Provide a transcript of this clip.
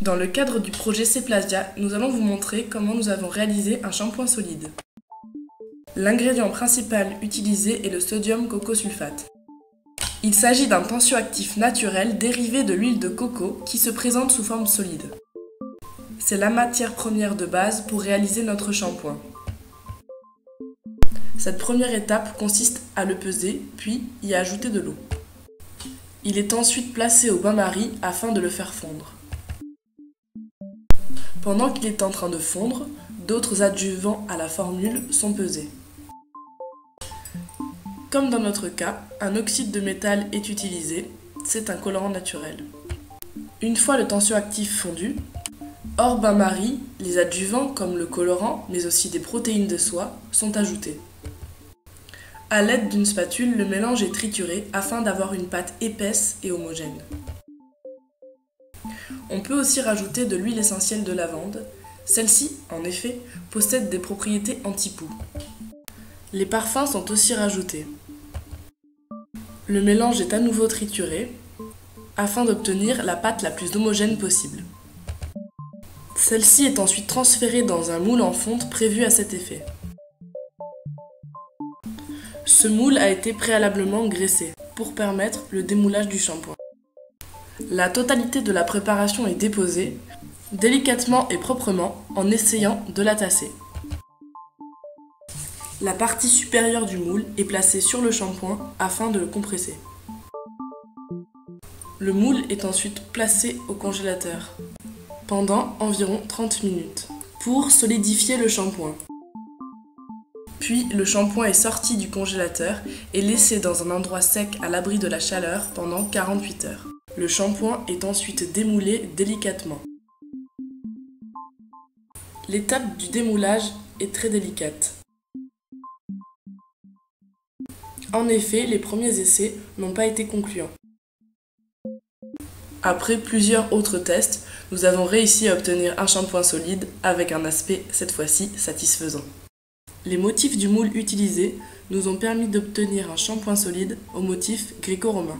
Dans le cadre du projet Ceplasia, nous allons vous montrer comment nous avons réalisé un shampoing solide. L'ingrédient principal utilisé est le sodium cocosulfate. Il s'agit d'un tensioactif naturel dérivé de l'huile de coco qui se présente sous forme solide. C'est la matière première de base pour réaliser notre shampoing. Cette première étape consiste à le peser, puis y ajouter de l'eau. Il est ensuite placé au bain-marie afin de le faire fondre. Pendant qu'il est en train de fondre, d'autres adjuvants à la formule sont pesés. Comme dans notre cas, un oxyde de métal est utilisé, c'est un colorant naturel. Une fois le tensioactif fondu, hors bain-marie, les adjuvants comme le colorant, mais aussi des protéines de soie, sont ajoutés. À l'aide d'une spatule, le mélange est trituré afin d'avoir une pâte épaisse et homogène. On peut aussi rajouter de l'huile essentielle de lavande. Celle-ci, en effet, possède des propriétés anti-poux. Les parfums sont aussi rajoutés. Le mélange est à nouveau trituré afin d'obtenir la pâte la plus homogène possible. Celle-ci est ensuite transférée dans un moule en fonte prévu à cet effet. Ce moule a été préalablement graissé pour permettre le démoulage du shampoing. La totalité de la préparation est déposée, délicatement et proprement, en essayant de la tasser. La partie supérieure du moule est placée sur le shampoing afin de le compresser. Le moule est ensuite placé au congélateur pendant environ 30 minutes pour solidifier le shampoing. Puis le shampoing est sorti du congélateur et laissé dans un endroit sec à l'abri de la chaleur pendant 48 heures. Le shampoing est ensuite démoulé délicatement. L'étape du démoulage est très délicate. En effet, les premiers essais n'ont pas été concluants. Après plusieurs autres tests, nous avons réussi à obtenir un shampoing solide avec un aspect cette fois-ci satisfaisant. Les motifs du moule utilisé nous ont permis d'obtenir un shampoing solide au motif gréco-romain.